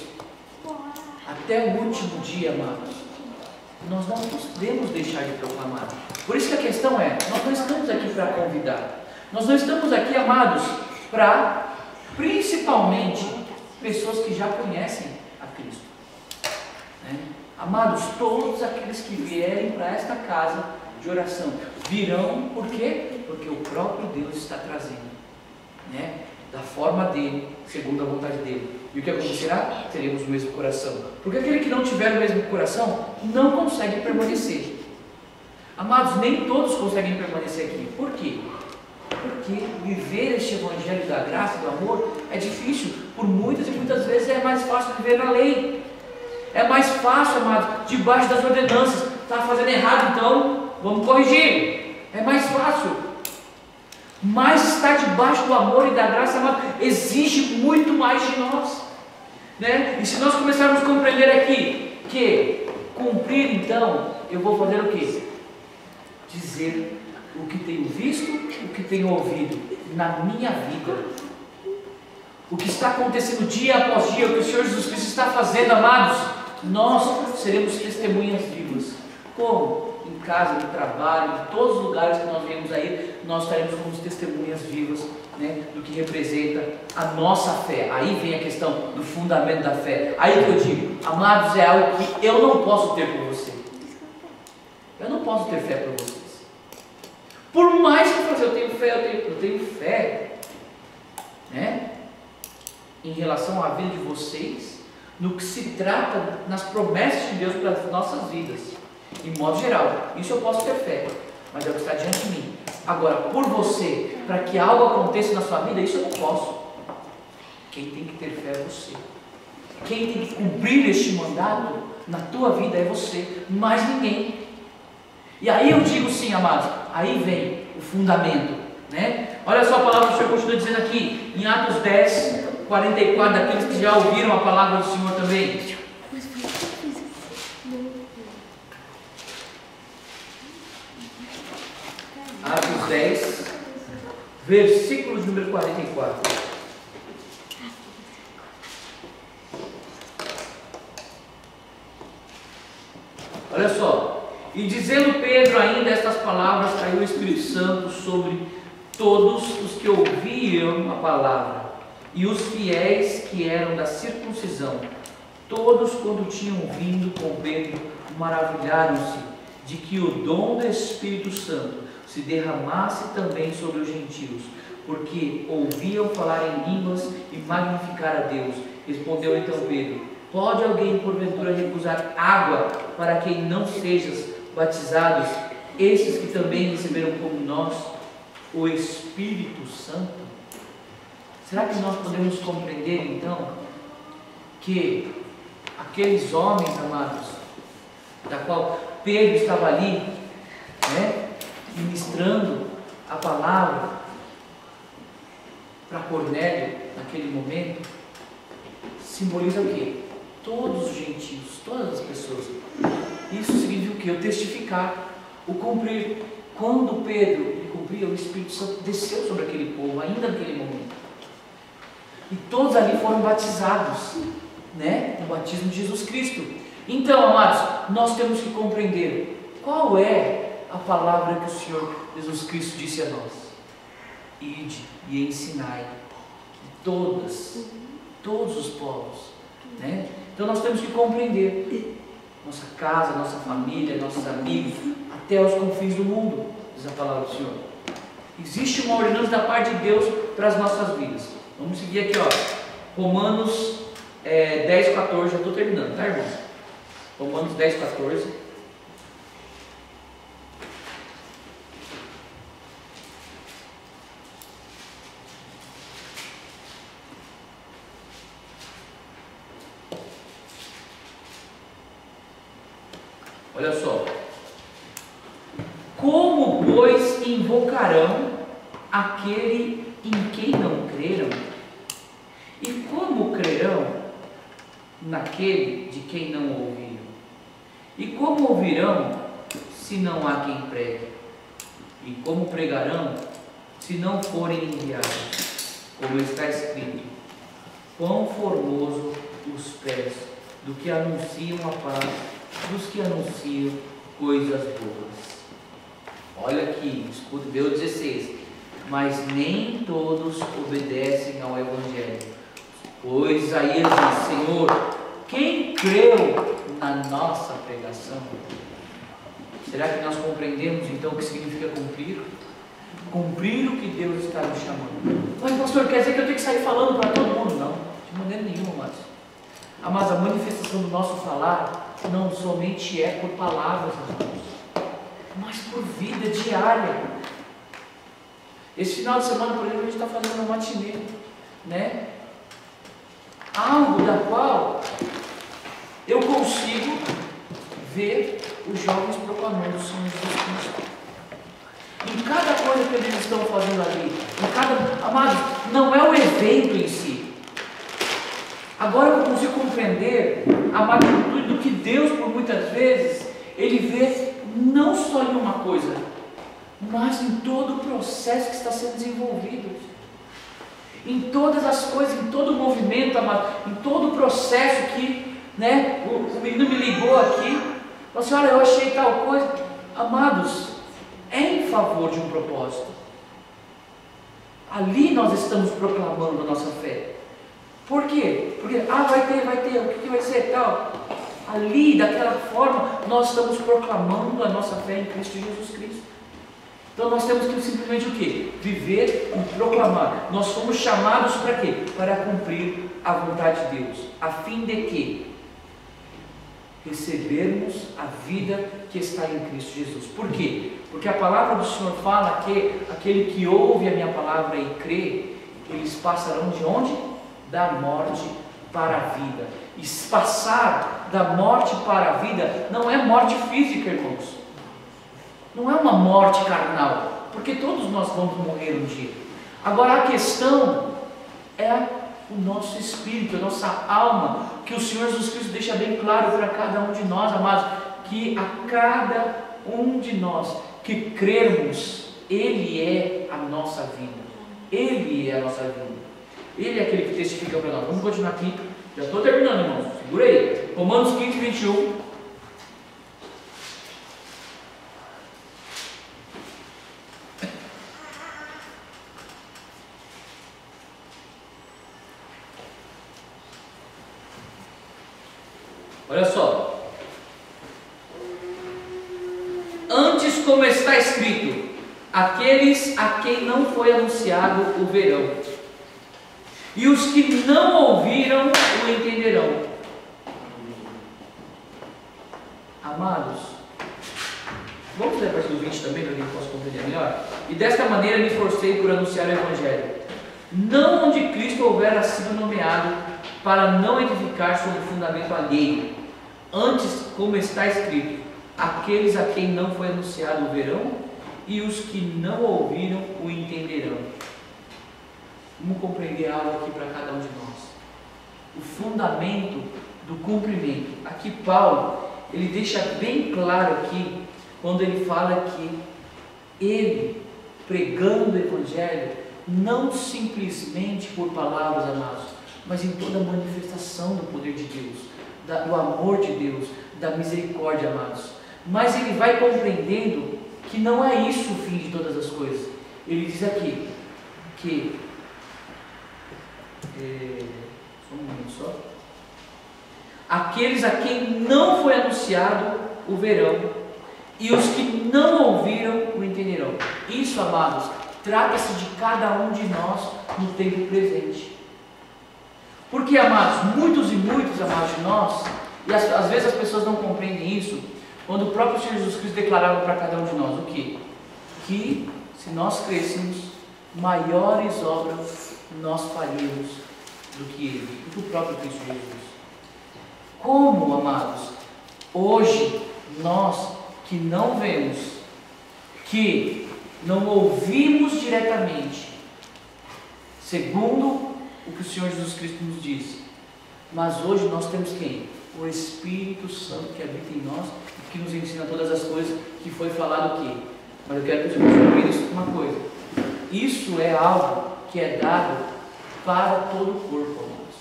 até o último dia, amados. Nós não podemos deixar de proclamar. Por isso que a questão é, nós não estamos aqui para convidar. Nós não estamos aqui, amados, para, principalmente, pessoas que já conhecem a Cristo. Né? Amados, todos aqueles que vierem para esta casa de oração virão, por quê? Porque o próprio Deus está trazendo, né? Da forma dele, segundo a vontade dele. E o que acontecerá? Teremos o mesmo coração. Porque aquele que não tiver o mesmo coração não consegue permanecer. Amados, nem todos conseguem permanecer aqui. Por quê? Porque viver este evangelho da graça, do amor, é difícil. Por muitas e muitas vezes é mais fácil viver na lei. É mais fácil, amados, debaixo das ordenanças. Está fazendo errado, então vamos corrigir. É mais fácil. Mas estar debaixo do amor e da graça, amado, exige muito mais de nós, né? E se nós começarmos a compreender aqui que cumprir, então, eu vou fazer o quê? Dizer o que tenho visto, o que tenho ouvido na minha vida, o que está acontecendo dia após dia, o que o Senhor Jesus Cristo está fazendo, amados. Nós seremos testemunhas vivas. Como? Em casa, no trabalho, em todos os lugares que nós vemos aí, nós estaremos como testemunhas vivas, né, do que representa a nossa fé. Aí vem a questão do fundamento da fé. Aí que eu digo, amados, é algo que eu não posso ter por você. Eu não posso ter fé por vocês. Por mais que eu tenho fé, eu tenho fé, né, em relação à vida de vocês, no que se trata nas promessas de Deus para as nossas vidas. Em modo geral, isso eu posso ter fé, mas é o que está diante de mim. Agora, por você, para que algo aconteça na sua vida, isso eu não posso. Quem tem que ter fé é você. Quem tem que cumprir este mandato na tua vida é você, mais ninguém. E aí eu digo sim, amados, aí vem o fundamento, né? Olha só a palavra que o Senhor continua dizendo aqui, em Atos 10, 44, daqueles que já ouviram a palavra do Senhor também. Atos 10, versículo de número 44. Olha só. E dizendo Pedro ainda estas palavras, caiu o Espírito Santo sobre todos os que ouviam a palavra, e os fiéis que eram da circuncisão. Todos, quando tinham vindo com Pedro, maravilharam-se de que o dom do Espírito Santo se derramasse também sobre os gentios, porque ouviam falar em línguas e magnificar a Deus. Respondeu então Pedro: pode alguém porventura recusar água para quem não sejas batizados, esses que também receberam como nós o Espírito Santo? Será que nós podemos compreender então que aqueles homens, amados, da qual Pedro estava ali, né, ministrando a palavra para Cornélio naquele momento, simboliza o quê? Todos os gentios, todas as pessoas. Isso significa o quê? O testificar, o cumprir. Quando Pedro cumpria, o Espírito Santo desceu sobre aquele povo, ainda naquele momento. E todos ali foram batizados, né? No batismo de Jesus Cristo. Então, amados, nós temos que compreender qual é a palavra que o Senhor Jesus Cristo disse a nós: ide e ensinai todos os povos, né? Então nós temos que compreender nossa casa, nossa família, nossos amigos, até os confins do mundo, diz a palavra do Senhor. Existe uma ordenança da parte de Deus para as nossas vidas. Vamos seguir aqui, ó, Romanos 10, 14, já estou terminando, tá, irmãos? Romanos 10, 14. Olha só. Como, pois, invocarão aquele em quem não creram? E como crerão naquele de quem não ouviram? E como ouvirão se não há quem pregue? E como pregarão se não forem enviados? Como está escrito: quão formoso os pés do que anunciam a paz, dos que anunciam coisas boas. Olha aqui, escuta, veio 16. Mas nem todos obedecem ao Evangelho. Pois Isaías diz: Senhor, quem creu a nossa pregação. Será que nós compreendemos então o que significa cumprir? Cumprir o que Deus está nos chamando. Mas pastor, quer dizer que eu tenho que sair falando para todo mundo? Não, de maneira nenhuma, mas a manifestação do nosso falar não somente é por palavras, mas por vida diária. Esse final de semana, por exemplo, a gente está fazendo uma matinê, né? Algo da qual eu consigo ver os jovens proclamando o Senhor Jesus Cristo. Em cada coisa que eles estão fazendo ali, amados, não é o evento em si. Agora eu consigo compreender a magnitude do que Deus, por muitas vezes, Ele vê não só em uma coisa, mas em todo o processo que está sendo desenvolvido. Em todas as coisas, em todo o movimento, amado, em todo o processo que, né, o menino me ligou aqui, falou assim, olha, eu achei tal coisa. Amados, é em favor de um propósito. Ali nós estamos proclamando a nossa fé. Por quê? Porque, vai ter, o que vai ser tal? Ali, daquela forma, nós estamos proclamando a nossa fé em Cristo Jesus Cristo. Então nós temos que simplesmente o quê? Viver e proclamar. Nós fomos chamados para quê? Para cumprir a vontade de Deus, a fim de que recebermos a vida que está em Cristo Jesus. Por quê? Porque a palavra do Senhor fala que aquele que ouve a minha palavra e crê, eles passarão de onde? Da morte para a vida. E passar da morte para a vida não é morte física, irmãos. Não é uma morte carnal, porque todos nós vamos morrer um dia. Agora a questão é o nosso espírito, a nossa alma, que o Senhor Jesus Cristo deixa bem claro para cada um de nós, amados, que a cada um de nós que crermos, Ele é a nossa vida. Ele é a nossa vida. Ele é aquele que testifica para nós. Vamos continuar aqui. Já estou terminando, irmãos. Segura aí. Romanos 15, 21. Olha só. Antes, como está escrito, aqueles a quem não foi anunciado o verão, e os que não ouviram o entenderão. Amados, vamos ler a partir do 20 também, para que eu possa compreender melhor? E desta maneira me esforcei por anunciar o Evangelho, não onde Cristo houvera sido nomeado, para não edificar sobre fundamento alheio. Antes, como está escrito, aqueles a quem não foi anunciado o verão, e os que não ouviram o entenderão. Vamos compreender algo aqui para cada um de nós. O fundamento do cumprimento. Aqui Paulo, ele deixa bem claro aqui, quando ele fala que ele, pregando o Evangelho, não simplesmente por palavras, amados, mas em toda a manifestação do poder de Deus, do amor de Deus, da misericórdia, amados. Mas ele vai compreendendo que não é isso o fim de todas as coisas. Ele diz aqui que só um minuto só. Aqueles a quem não foi anunciado o verão, e os que não ouviram o entenderão. Isso, amados, trata-se de cada um de nós no tempo presente. Porque, amados, muitos e muitos, amados, de nós, e às vezes as pessoas não compreendem isso, quando o próprio Senhor Jesus Cristo declarava para cada um de nós o quê? Que se nós crescemos, maiores obras nós faríamos do que Ele, do que o próprio Cristo Jesus. Como, amados, hoje nós que não vemos, que não ouvimos diretamente, segundo o que o Senhor Jesus Cristo nos disse, mas hoje nós temos quem? O Espírito Santo que habita em nós, que nos ensina todas as coisas, que foi falado aqui. Mas eu quero que os irmãos compreendam uma coisa: isso é algo que é dado para todo o corpo, amados,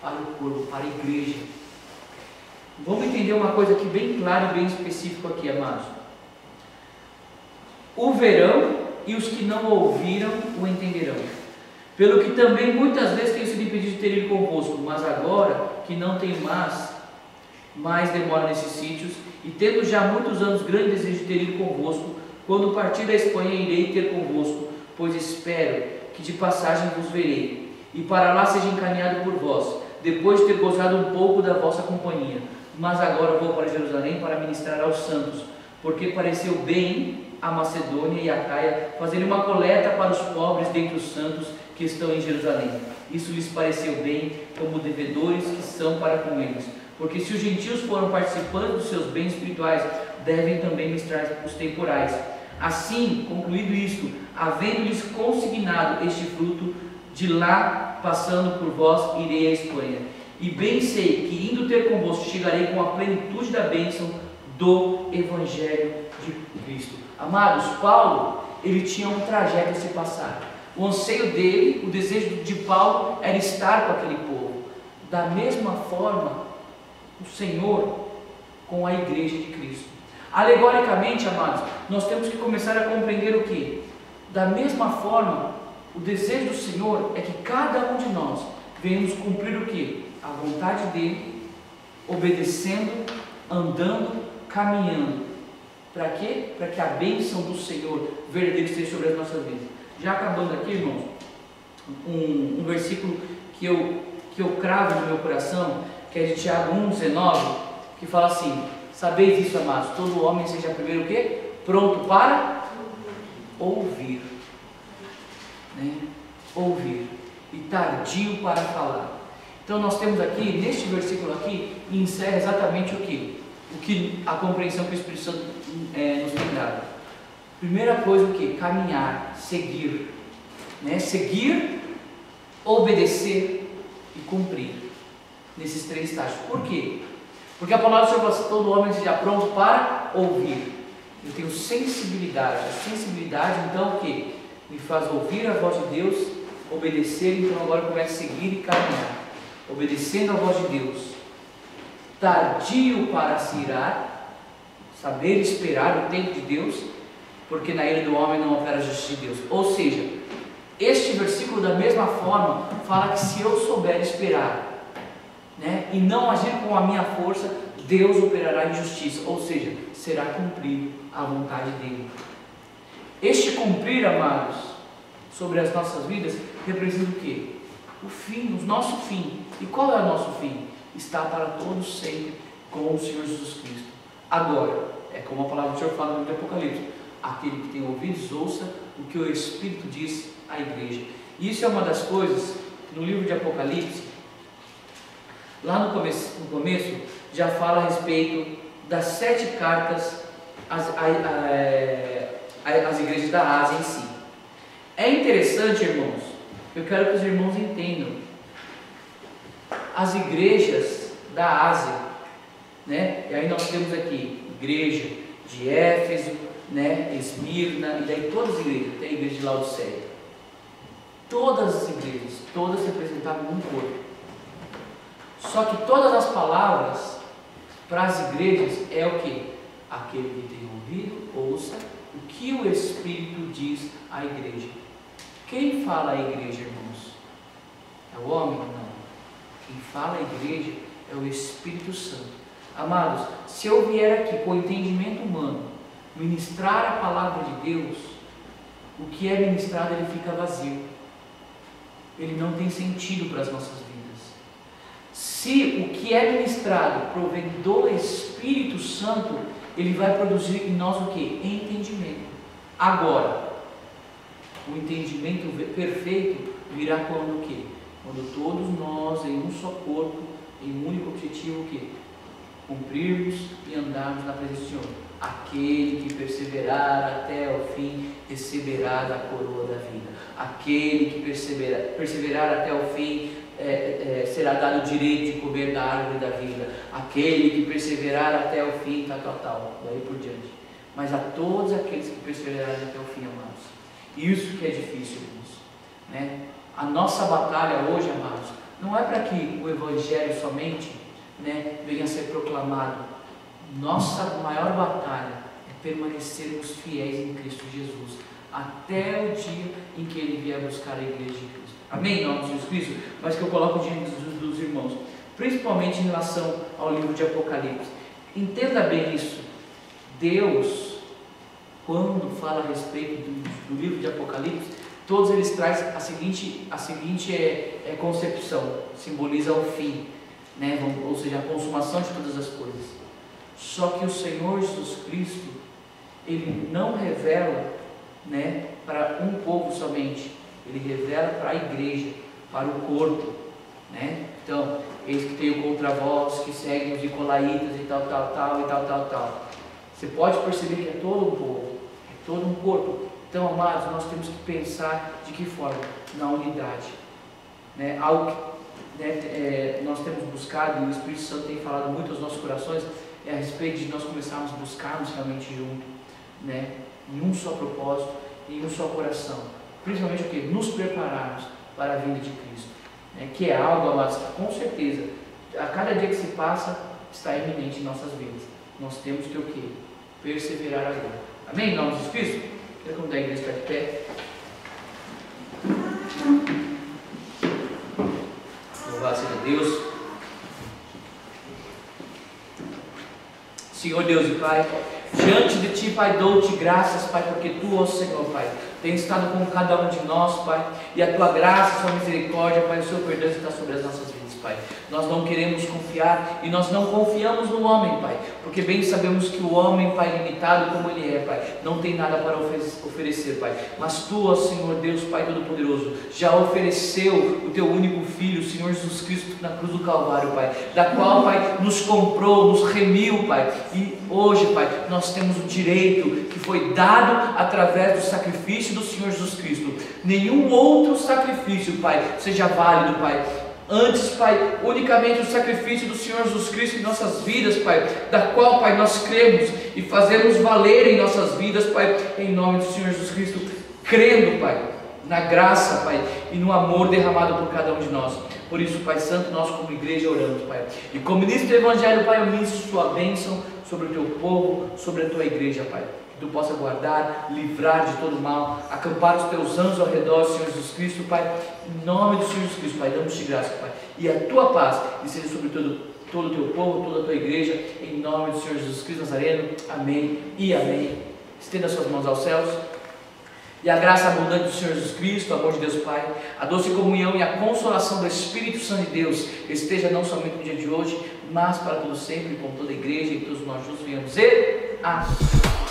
para o corpo, para a igreja. Vamos entender uma coisa aqui bem clara e bem específica aqui, amados. O verão, e os que não ouviram o entenderão. Pelo que também muitas vezes tenho sido impedido de ter ido convosco, mas agora que não tenho mais, mais demora nesses sítios, e tendo já muitos anos grande desejo de ter ido convosco, quando partir da Espanha irei ter convosco, pois espero que de passagem vos verei, e para lá seja encaminhado por vós, depois de ter gozado um pouco da vossa companhia. Mas agora vou para Jerusalém para ministrar aos santos, porque pareceu bem a Macedônia e a Caia fazerem uma coleta para os pobres dentre os santos que estão em Jerusalém. Isso lhes pareceu bem, como devedores que são para com eles. Porque se os gentios foram participantes dos seus bens espirituais, devem também ministrar os temporais. Assim, concluído isto, havendo-lhes consignado este fruto, de lá, passando por vós, irei à Espanha. E bem sei que, indo ter convosco, chegarei com a plenitude da bênção do Evangelho de Cristo. Amados, Paulo, ele tinha um trajeto a se passar. O anseio dele, o desejo de Paulo, era estar com aquele povo. Da mesma forma, o Senhor com a igreja de Cristo. Alegoricamente, amados, nós temos que começar a compreender o que? Da mesma forma, o desejo do Senhor é que cada um de nós venhamos cumprir o que? A vontade dele, obedecendo, andando, caminhando. Para quê? Para que a bênção do Senhor verdadeiro esteja sobre as nossas vidas. Já acabando aqui, irmãos, um versículo que eu cravo no meu coração, que é de Tiago 1,19, que fala assim: sabeis isso, amados, todo homem seja primeiro o quê? Pronto para ouvir, né? Ouvir, e tardio para falar. Então nós temos aqui, neste versículo aqui, encerra exatamente o que a compreensão que o Espírito Santo nos tem dado. Primeira coisa, o que? Caminhar, seguir, né? Seguir, obedecer e cumprir, nesses três estágios. Por quê? Porque a palavra do Senhor fala assim: todo homem seja pronto para ouvir. Eu tenho sensibilidade. A sensibilidade, então, o que? Me faz ouvir a voz de Deus, obedecer. Então agora começa a seguir e caminhar, obedecendo a voz de Deus. Tardio para se irar, saber esperar o tempo de Deus, porque na ira do homem não opera a justiça de Deus. Ou seja, este versículo da mesma forma fala que se eu souber esperar, né, e não agir com a minha força, Deus operará em justiça, ou seja, será cumprido a vontade dele. Este cumprir, amados, sobre as nossas vidas, representa o quê? O fim, o nosso fim. E qual é o nosso fim? Está para todos sempre com o Senhor Jesus Cristo. Agora, é como a palavra do Senhor fala no livro de Apocalipse: aquele que tem ouvidos, ouça o que o Espírito diz à igreja. E isso é uma das coisas, no livro de Apocalipse, lá no começo já fala a respeito das 7 cartas às igrejas da Ásia em si. É interessante, irmãos, eu quero que os irmãos entendam. As igrejas da Ásia, né? E aí nós temos aqui igreja de Éfeso, né? Esmirna, e daí todas as igrejas, tem a igreja de Laodiceia. Todas as igrejas, todas representavam um corpo. Só que todas as palavras para as igrejas é o que? Aquele que tem ouvido, ouça o que o Espírito diz à igreja. Quem fala à igreja, irmãos? É o homem? Não. Quem fala à igreja é o Espírito Santo. Amados, se eu vier aqui com o entendimento humano ministrar a palavra de Deus, o que é ministrado ele fica vazio. Ele não tem sentido para as nossas vidas. Se o que é ministrado provém do Espírito Santo, ele vai produzir em nós o que? Entendimento. Agora, o entendimento perfeito virá quando o que? Quando todos nós, em um só corpo, em um único objetivo, o que? Cumprirmos e andarmos na presença do Senhor. Aquele que perseverar até o fim receberá da coroa da vida. Aquele que perseverar até o fim será dado o direito de comer da árvore da vida. Aquele que perseverar até o fim, tal, daí por diante. Mas a todos aqueles que perseverarem até o fim, amados. Isso que é difícil, irmãos, né? A nossa batalha hoje, amados, não é para que o Evangelho somente, né, venha a ser proclamado. Nossa maior batalha é permanecermos fiéis em Cristo Jesus, até o dia em que Ele vier buscar a igreja de Cristo. Amém? Em nome de Jesus Cristo. Mas que eu coloco diante dos irmãos, principalmente em relação ao livro de Apocalipse. Entenda bem isso. Deus, quando fala a respeito do livro de Apocalipse, todos eles trazem a seguinte concepção, simboliza o fim, né? Ou seja, a consumação de todas as coisas. Só que o Senhor Jesus Cristo, Ele não revela, né, para um povo somente, Ele revela para a igreja, para o corpo, né? Então, eis que tem o contravoz, que seguem os nicolaítas e tal. Você pode perceber que é todo um povo, é todo um corpo. Então, amados, nós temos que pensar de que forma? Na unidade, né? Algo que, né, nós temos buscado, e o Espírito Santo tem falado muito aos nossos corações, é a respeito de nós começarmos a buscarmos realmente junto, né? Em um só propósito, em um só coração. Principalmente o que? Nos prepararmos para a vinda de Cristo, né? Que é algo, amados, que com certeza, a cada dia que se passa, está iminente em nossas vidas. Nós temos que o quê? Perseverar agora. Amém? Em nome de Jesus Cristo? Quero convidar a igreja para de pé. Louvado seja Deus. Senhor Deus e Pai, diante de Ti, Pai, dou-te graças, Pai, porque Tu, ó Senhor, Pai, tem estado com cada um de nós, Pai, e a Tua graça, a Tua misericórdia, Pai, o Seu perdão está sobre as nossas vidas, Pai. Nós não queremos confiar e nós não confiamos no homem, Pai, porque bem sabemos que o homem, Pai, limitado como ele é, Pai, não tem nada para oferecer, Pai. Mas Tu, ó Senhor Deus, Pai Todo-Poderoso, já ofereceu o Teu único Filho, o Senhor Jesus Cristo, na cruz do Calvário, Pai, da qual, Pai, nos comprou, nos remiu, Pai, e hoje, Pai, nós temos o direito que foi dado através do sacrifício do Senhor Jesus Cristo. Nenhum outro sacrifício, Pai, seja válido, Pai. Antes, Pai, unicamente o sacrifício do Senhor Jesus Cristo em nossas vidas, Pai, da qual, Pai, nós cremos e fazemos valer em nossas vidas, Pai, em nome do Senhor Jesus Cristo, crendo, Pai, na graça, Pai, e no amor derramado por cada um de nós. Por isso, Pai Santo, nós como igreja oramos, Pai, e como ministro do Evangelho, Pai, eu ministro Sua bênção sobre o Teu povo, sobre a Tua igreja, Pai. Que Tu possa guardar, livrar de todo mal, acampar os Teus anjos ao redor, Senhor Jesus Cristo, Pai, em nome do Senhor Jesus Cristo, Pai, damos-te graça, Pai, e a Tua paz, e seja sobre todo o Teu povo, toda a Tua igreja, em nome do Senhor Jesus Cristo Nazareno, amém e amém. Estenda suas mãos aos céus, e a graça abundante do Senhor Jesus Cristo, o amor de Deus Pai, a doce comunhão e a consolação do Espírito Santo de Deus, esteja não somente no dia de hoje, mas para todo sempre, com toda a igreja e todos nós juntos venhamos e amém.